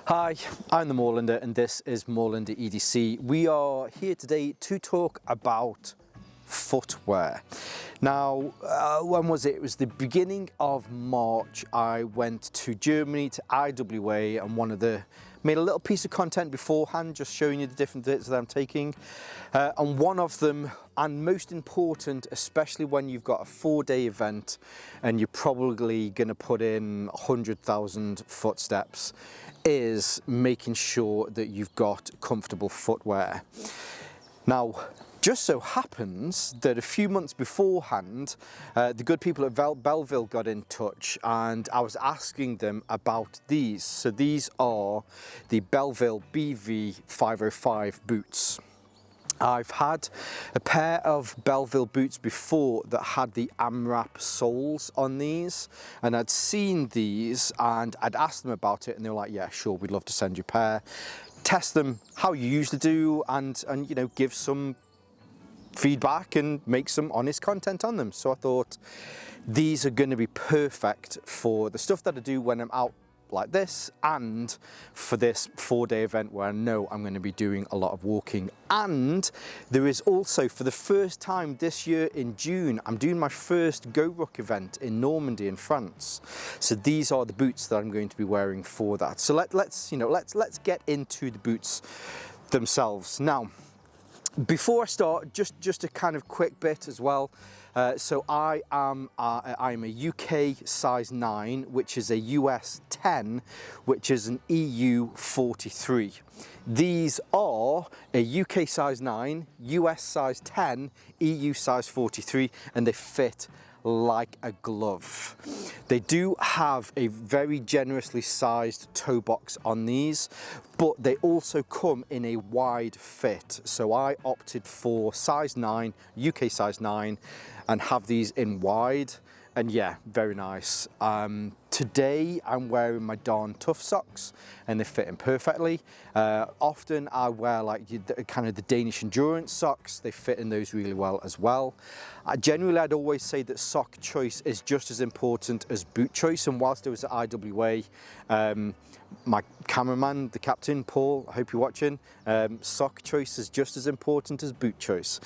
Hi, I'm the Moorlander and this is Moorlander EDC. We are here today to talk about footwear. Now, when was it? It was the beginning of March. I went to Germany, to IWA, and made a little piece of content beforehand, just showing you the different bits that I'm taking. And one of them, and most important, especially when you've got a 4-day event and you're probably gonna put in 100,000 footsteps, is making sure that you've got comfortable footwear. Now, just so happens that a few months beforehand, the good people at Belleville got in touch and I was asking them about these. So these are the Belleville BV505 boots. I've had a pair of Belleville boots before that had the AMRAP soles on these, and I'd seen these and I'd asked them about it and they were like, yeah, sure, we'd love to send you a pair. Test them how you usually do and you know, give some feedback and make some honest content on them. So I thought these are going to be perfect for the stuff that I do when I'm out like this and for this 4-day event where I know I'm going to be doing a lot of walking. And there is also, for the first time this year in June, I'm doing my first Go Ruck event in Normandy in France. So these are the boots that I'm going to be wearing for that. So let's get into the boots themselves. Now, before I start, just a kind of quick bit as well. So I'm a UK size 9, which is a US 10, which is an EU 43. These are a UK size 9, US size 10, EU size 43, and they fit like a glove. They do have a very generously sized toe box on these, but they also come in a wide fit. So I opted for size 9, UK size 9, and have these in wide, and yeah, very nice. Today I'm wearing my Darn Tough socks and they fit in perfectly. Often I wear like kind of the Danish endurance socks. They fit in those really well as well. Generally, I'd always say that sock choice is just as important as boot choice. And whilst I was at IWA, my cameraman, the captain, Paul, I hope you're watching, sock choice is just as important as boot choice.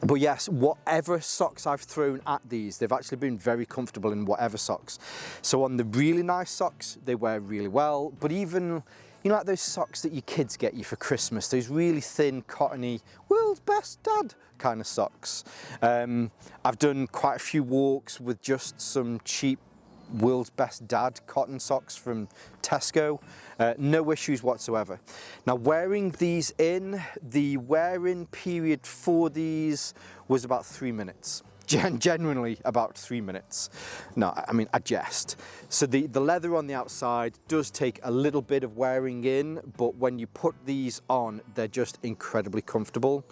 But yes, whatever socks I've thrown at these, they've actually been very comfortable in whatever socks. So on the really nice socks, they wear really well. But even, you know, like those socks that your kids get you for Christmas, those really thin, cottony, world's best dad kind of socks. I've done quite a few walks with just some cheap World's Best Dad cotton socks from Tesco. No issues whatsoever. Now, wearing these in, the wearing period for these was about 3 minutes. Genuinely about 3 minutes. No, I mean, I jest. So the leather on the outside does take a little bit of wearing in, but when you put these on, they're just incredibly comfortable.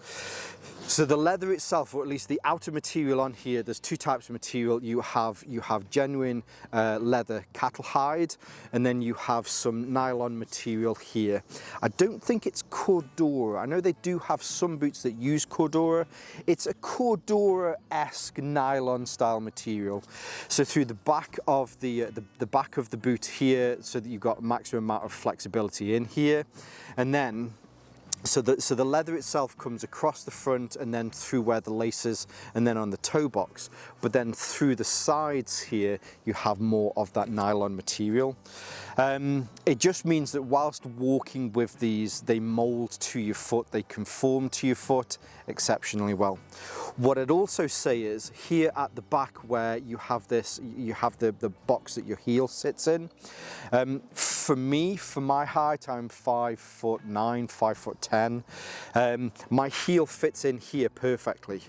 So the leather itself, or at least the outer material on here, there's two types of material. You have genuine leather cattle hide, and then you have some nylon material here. I don't think it's Cordura. I know they do have some boots that use Cordura. It's a Cordura-esque nylon style material. So through the back of the back of the boot here, so that you've got maximum amount of flexibility in here, and then so the leather itself comes across the front and then through where the laces and then on the toe box, but then through the sides here you have more of that nylon material. It just means that whilst walking with these, they mold to your foot, they conform to your foot exceptionally well. What I'd also say is here at the back where you have this, you have the box that your heel sits in. For me, for my height, I'm 5'9", 5'10". My heel fits in here perfectly.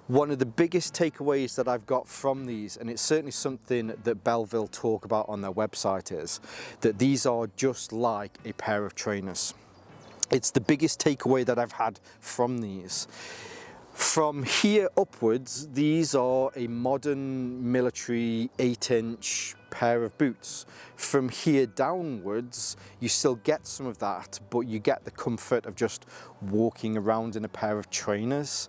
One of the biggest takeaways that I've got from these, and it's certainly something that Belleville talk about on their website, is that these are just like a pair of trainers. It's the biggest takeaway that I've had from these. From here upwards, these are a modern military 8-inch pair of boots. From here downwards, you still get some of that, but you get the comfort of just walking around in a pair of trainers.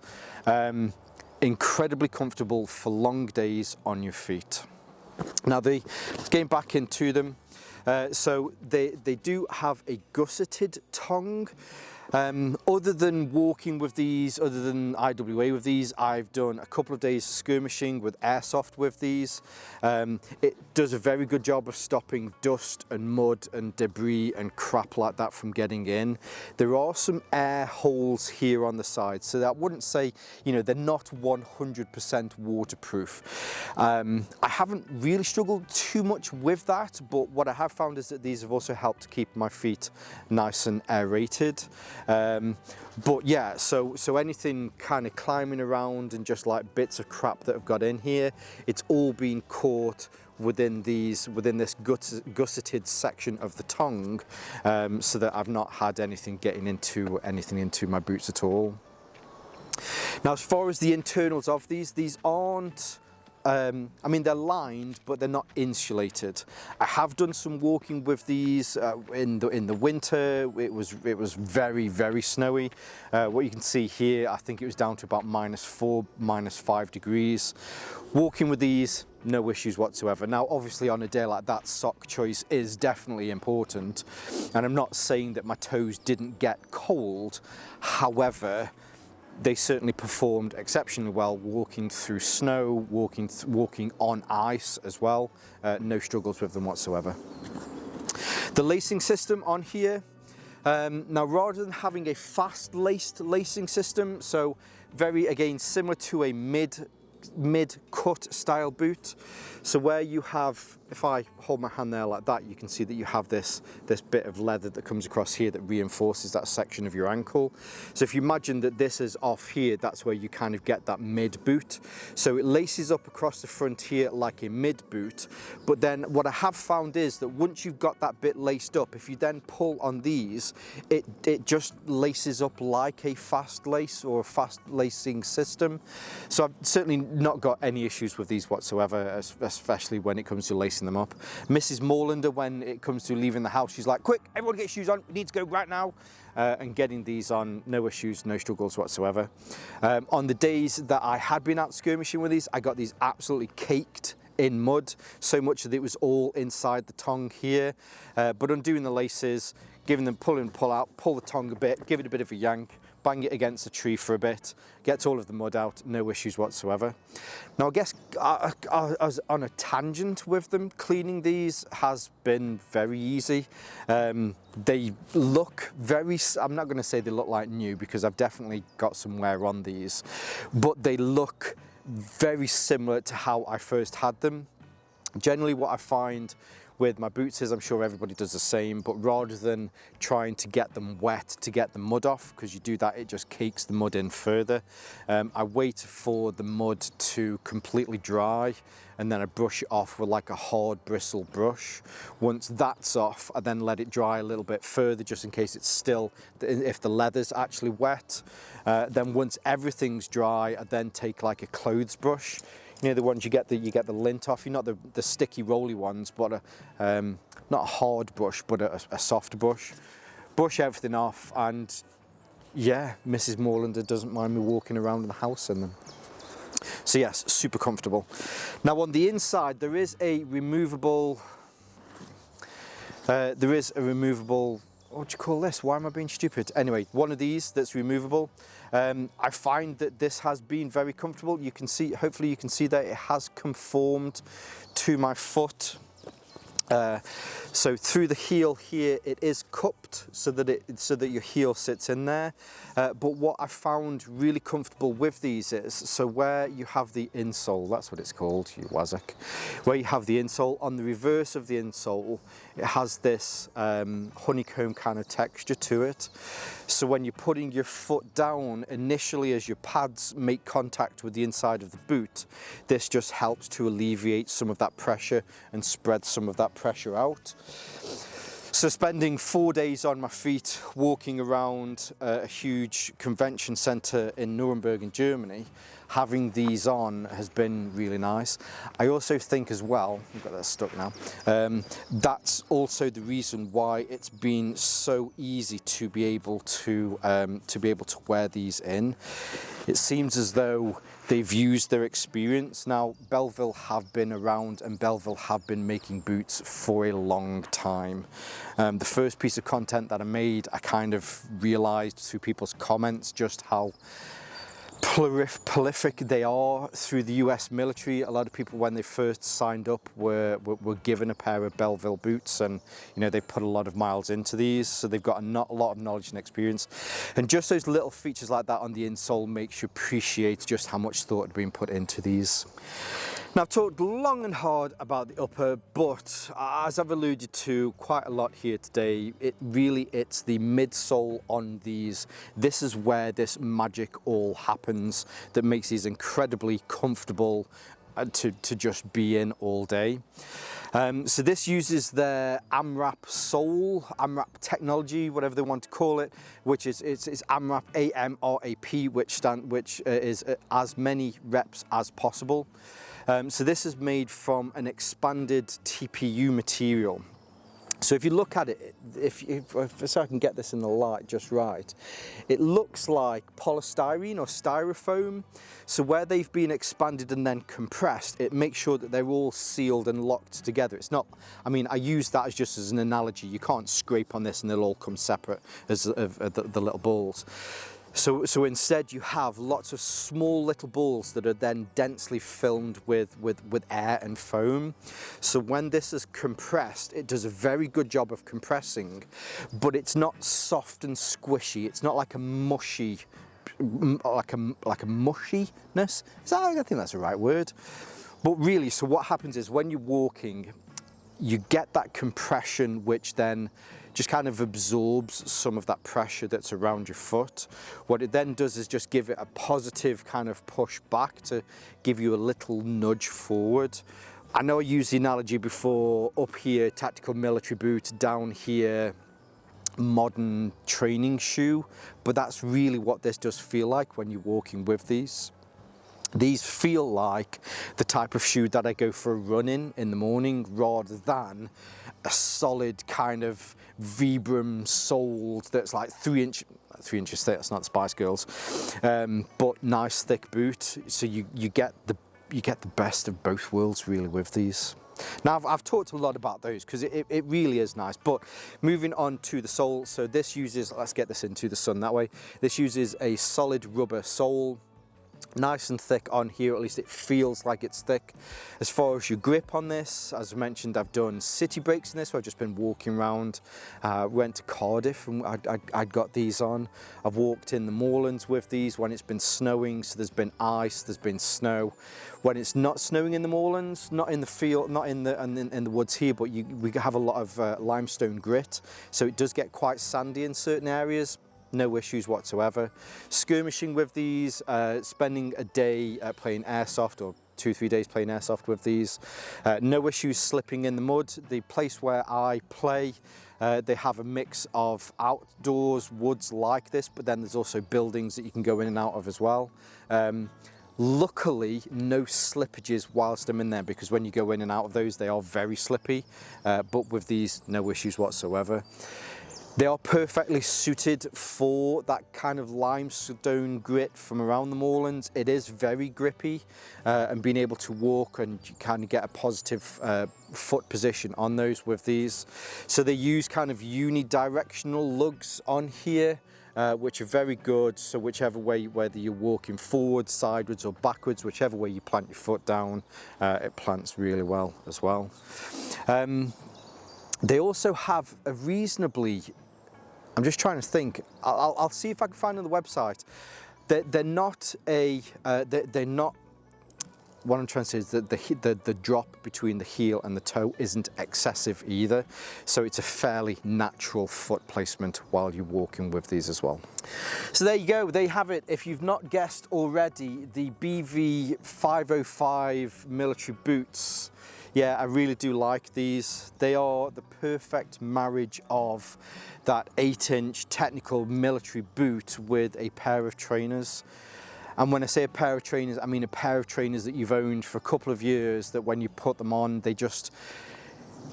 Incredibly comfortable for long days on your feet. Now, getting back into them, So they do have a gusseted tongue. Other than walking with these, other than IWA with these, I've done a couple of days skirmishing with airsoft with these. It does a very good job of stopping dust and mud and debris and crap like that from getting in. There are some air holes here on the side, so that I wouldn't say, you know, they're not 100% waterproof. I haven't really struggled too much with that, but what I have found is that these have also helped to keep my feet nice and aerated. But yeah, so anything kind of climbing around and just like bits of crap that have got in here, it's all been caught within this gusseted section of the tongue, so that I've not had anything getting into my boots at all. Now, as far as the internals of these aren't, I mean, they're lined, but they're not insulated. I have done some walking with these in the winter. It was very, very snowy. What you can see here, I think it was down to about -4, -5 degrees. Walking with these, no issues whatsoever. Now, obviously on a day like that, sock choice is definitely important. And I'm not saying that my toes didn't get cold. However, they certainly performed exceptionally well walking through snow, walking on ice as well. No struggles with them whatsoever. The lacing system on here, now rather than having a fast laced lacing system, so very, again, similar to a mid-cut style boot. So where you have, if I hold my hand there like that, you can see that you have this bit of leather that comes across here that reinforces that section of your ankle. So if you imagine that this is off here, that's where you kind of get that mid boot. So it laces up across the front here like a mid boot. But then what I have found is that once you've got that bit laced up, if you then pull on these, it just laces up like a fast lace or a fast lacing system. So I've certainly not got any issues with these whatsoever, especially when it comes to lacing them up. Mrs. Moorlander, when it comes to leaving the house, she's like, quick, everyone get shoes on, we need to go right now. And getting these on, no issues, no struggles whatsoever. On the days that I had been out skirmishing with these, I got these absolutely caked in mud, so much that it was all inside the tongue here. But undoing the laces, giving them pull in, pull out, pull the tongue a bit, give it a bit of a yank, bang it against a tree for a bit, gets all of the mud out, no issues whatsoever. Now I guess I was on a tangent with them. Cleaning these has been very easy. They look very, I'm not going to say they look like new because I've definitely got some wear on these, but they look very similar to how I first had them. Generally what I find with my boots is, I'm sure everybody does the same, but rather than trying to get them wet to get the mud off, because you do that, it just cakes the mud in further. I wait for the mud to completely dry and then I brush it off with like a hard bristle brush. Once that's off, I then let it dry a little bit further just in case it's still, if the leather's actually wet. Then once everything's dry, I then take like a clothes brush. You know, the ones you get the lint off, not the sticky rolly ones, but not a hard brush, but a soft brush. Brush everything off, and yeah, Mrs. Moorlander doesn't mind me walking around the house in them. So yes, super comfortable. Now on the inside, there is a removable, what do you call this? Why am I being stupid? Anyway, one of these that's removable. I find that this has been very comfortable. You can see, hopefully you can see that it has conformed to my foot. So through the heel here, it is cupped so that your heel sits in there. But what I found really comfortable with these is, so where you have the insole, that's what it's called, you wazzock, where you have the insole, on the reverse of the insole, it has this honeycomb kind of texture to it. So when you're putting your foot down, initially as your pads make contact with the inside of the boot, this just helps to alleviate some of that pressure and spread some of that pressure out. So spending 4 days on my feet walking around a huge convention centre in Nuremberg in Germany having these on has been really nice. I also think as well, I've got that stuck now, that's also the reason why it's been so easy to be able to wear these in. It seems as though they've used their experience. Now, Belleville have been around and Belleville have been making boots for a long time. The first piece of content that I made, I kind of realized through people's comments just how prolific they are through the US military. A lot of people, when they first signed up, were given a pair of Belleville boots, and you know, they put a lot of miles into these, so they've got a lot of knowledge and experience. And just those little features like that on the insole makes you appreciate just how much thought had been put into these. Now, I've talked long and hard about the upper, but as I've alluded to quite a lot here today, it's the midsole on these. This is where this magic all happens that makes these incredibly comfortable to just be in all day. So this uses their AMRAP sole, AMRAP technology, whatever they want to call it, which is it's AMRAP, AMRAP, which is as many reps as possible. So this is made from an expanded TPU material. So if you look at it, so I can get this in the light just right, it looks like polystyrene or styrofoam. So where they've been expanded and then compressed, it makes sure that they're all sealed and locked together. It's not, I mean, I use that as just as an analogy. You can't scrape on this and they'll all come separate as the little balls. So instead you have lots of small little balls that are then densely filled with air and foam. So when this is compressed, it does a very good job of compressing, but it's not soft and squishy. It's not like a mushy, like a mushiness. I think that's the right word. But really, so what happens is when you're walking, you get that compression, which then just kind of absorbs some of that pressure that's around your foot. What it then does is just give it a positive kind of push back to give you a little nudge forward. I know I used the analogy before, up here, tactical military boot, down here, modern training shoe, but that's really what this does feel like when you're walking with these. These feel like the type of shoe that I go for a run in the morning, rather than a solid kind of Vibram soled that's like 3 inches thick. That's not the Spice Girls, but nice thick boot. So you get the best of both worlds really with these. Now I've talked a lot about those because it really is nice, but moving on to the sole. So this uses, let's get this into the sun that way. This uses a solid rubber sole. Nice and thick on here, at least it feels like it's thick. As far as your grip on this, as I mentioned, I've done city breaks in this, where I've just been walking around. Went to Cardiff and I'd got these on. I've walked in the moorlands with these when it's been snowing, so there's been ice, there's been snow. When it's not snowing in the moorlands, not in the field, not in the woods here, but we have a lot of limestone grit, so it does get quite sandy in certain areas. No issues whatsoever. Skirmishing with these, spending a day playing airsoft, or 2-3 days playing airsoft with these. No issues slipping in the mud. The place where I play, they have a mix of outdoors woods like this, but then there's also buildings that you can go in and out of as well. Luckily, no slippages whilst I'm in there, because when you go in and out of those, they are very slippy, but with these, no issues whatsoever. They are perfectly suited for that kind of limestone grit from around the moorlands. It is very grippy, and being able to walk and kind of get a positive foot position on those with these. So they use kind of unidirectional lugs on here, which are very good. So whichever way, whether you're walking forward, sideways or backwards, whichever way you plant your foot down, it plants really well as well. They also have a reasonably, I'm just trying to think, I'll see if I can find on the website. They're not, what I'm trying to say is that the drop between the heel and the toe isn't excessive either. So it's a fairly natural foot placement while you're walking with these as well. So there you go, they have it. If you've not guessed already, the BV505 military boots. Yeah, I really do like these. They are the perfect marriage of that 8-inch technical military boot with a pair of trainers. And when I say a pair of trainers, I mean a pair of trainers that you've owned for a couple of years, that when you put them on, they just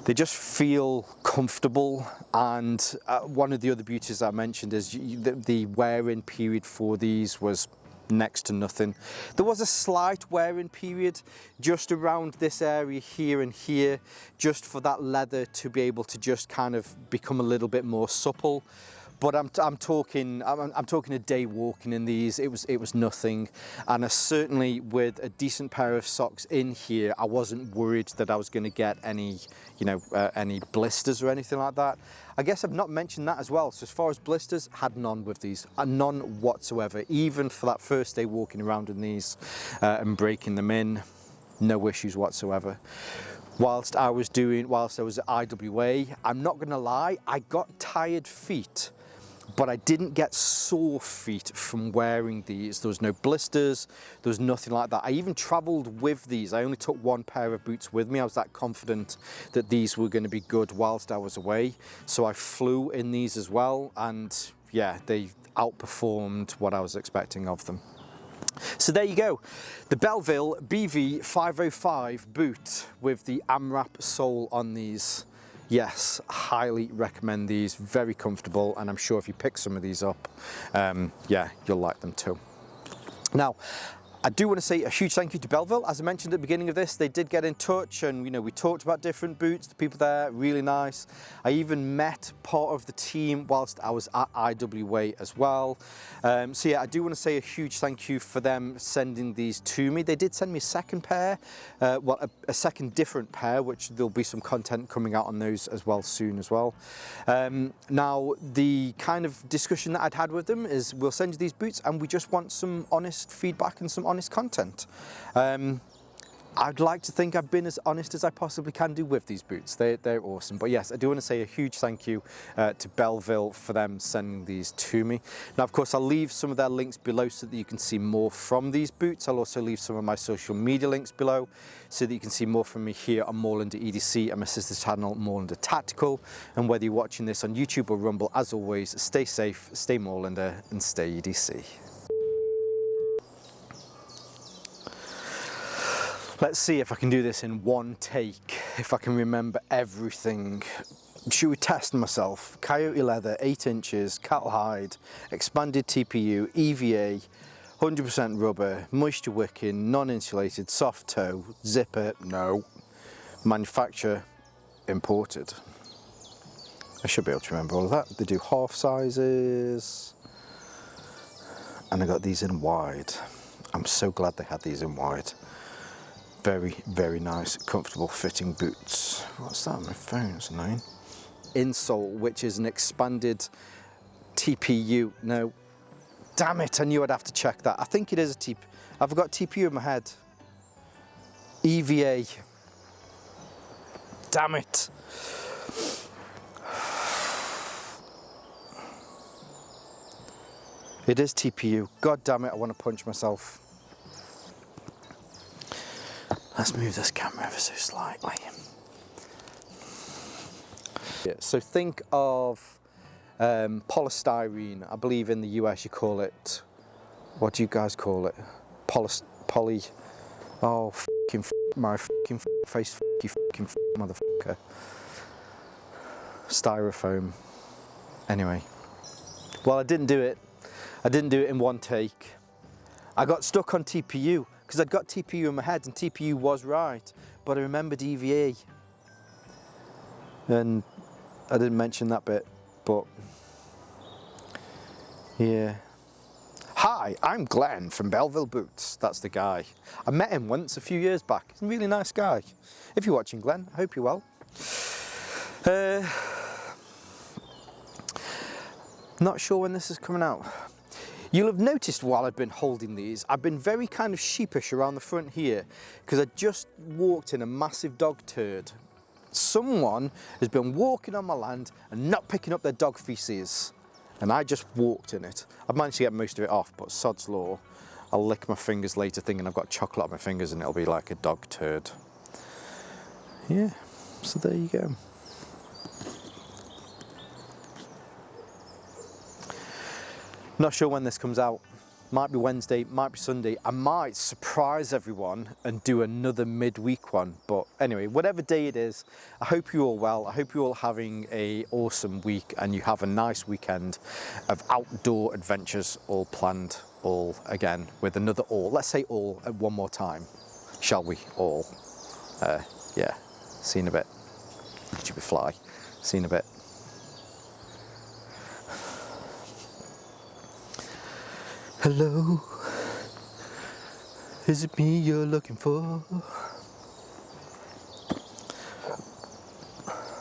feel comfortable. And one of the other beauties I mentioned is the wear-in period for these was next to nothing. There was a slight wear-in period just around this area here and here, just for that leather to be able to just kind of become a little bit more supple. But I'm talking a day walking in these. It was nothing, and certainly with a decent pair of socks in here, I wasn't worried that I was going to get any, any blisters or anything like that. I guess I've not mentioned that as well. So as far as blisters, had none with these, none whatsoever. Even for that first day walking around in these and breaking them in, no issues whatsoever. Whilst I was at IWA, I'm not gonna lie, I got tired feet, but I didn't get sore feet from wearing these. There was no blisters, there was nothing like that. I even traveled with these. I only took one pair of boots with me. I was that confident that these were gonna be good whilst I was away. So I flew in these as well, and yeah, they outperformed what I was expecting of them. So there you go, the Belleville BV505 boot with the AMRAP sole on these. Yes, highly recommend these, very comfortable, and I'm sure if you pick some of these up, yeah, you'll like them too. Now, I do want to say a huge thank you to Belleville. As I mentioned at the beginning of this, they did get in touch, and we talked about different boots. The people there, really nice. I even met part of the team whilst I was at IWA as well. So yeah, I do want to say a huge thank you for them sending these to me. They did send me a second pair, well, a second different pair, which there'll be some content coming out on those as well soon as well. Now, the kind of discussion that I'd had with them is, we'll send you these boots and we just want some honest feedback and some honest content. I'd like to think I've been as honest as I possibly can do with these boots. They're awesome. But yes, I do want to say a huge thank you to Belleville for them sending these to me. Now, of course, I'll leave some of their links below so that you can see more from these boots. I'll also leave some of my social media links below so that you can see more from me here on Moorlander EDC and my sister's channel, Moorlander Tactical. And whether you're watching this on YouTube or Rumble, as always, stay safe, stay Moorlander, and stay EDC. Let's see if I can do this in one take, if I can remember everything. Should we test myself? Coyote leather, 8 inches, cattle hide, expanded TPU, EVA, 100% rubber, moisture wicking, non-insulated, soft toe, zipper, no. Manufacturer, imported. I should be able to remember all of that. They do half sizes. And I got these in wide. I'm so glad they had these in wide. Very, very nice, comfortable fitting boots. What's that on my phone? It's annoying. Insole, which is an expanded TPU. No, damn it, I knew I'd have to check that. I think it is a TPU. I've got TPU in my head. EVA. Damn it. It is TPU. God damn it, I want to punch myself. Let's move this camera ever so slightly. Yeah, so think of polystyrene. I believe in the US you call it, what do you guys call it? Oh, my face, motherfucker. Styrofoam. Anyway, well, I didn't do it. I didn't do it in one take. I got stuck on TPU because I'd got TPU in my head and TPU was right, but I remembered EVA. And I didn't mention that bit, but yeah. Hi, I'm Glenn from Belleville Boots. That's the guy. I met him once a few years back. He's a really nice guy. If you're watching, Glenn, I hope you're well. Not sure when this is coming out. You'll have noticed while I've been holding these, I've been very kind of sheepish around the front here because I just walked in a massive dog turd. Someone has been walking on my land and not picking up their dog feces, and I just walked in it. I've managed to get most of it off, but sod's law, I'll lick my fingers later thinking I've got chocolate on my fingers and it'll be like a dog turd. Yeah, so there you go. Not sure when this comes out. might be Wednesday, might be Sunday. I might surprise everyone and do another midweek one. But anyway, whatever day it is, I hope you're all well. I hope you're all having an awesome week and you have a nice weekend of outdoor adventures all planned, all again with another all. Let's say all one more time, shall we? All. Yeah, see you in a bit. Stupid fly. See you in a bit. Hello, is it me you're looking for?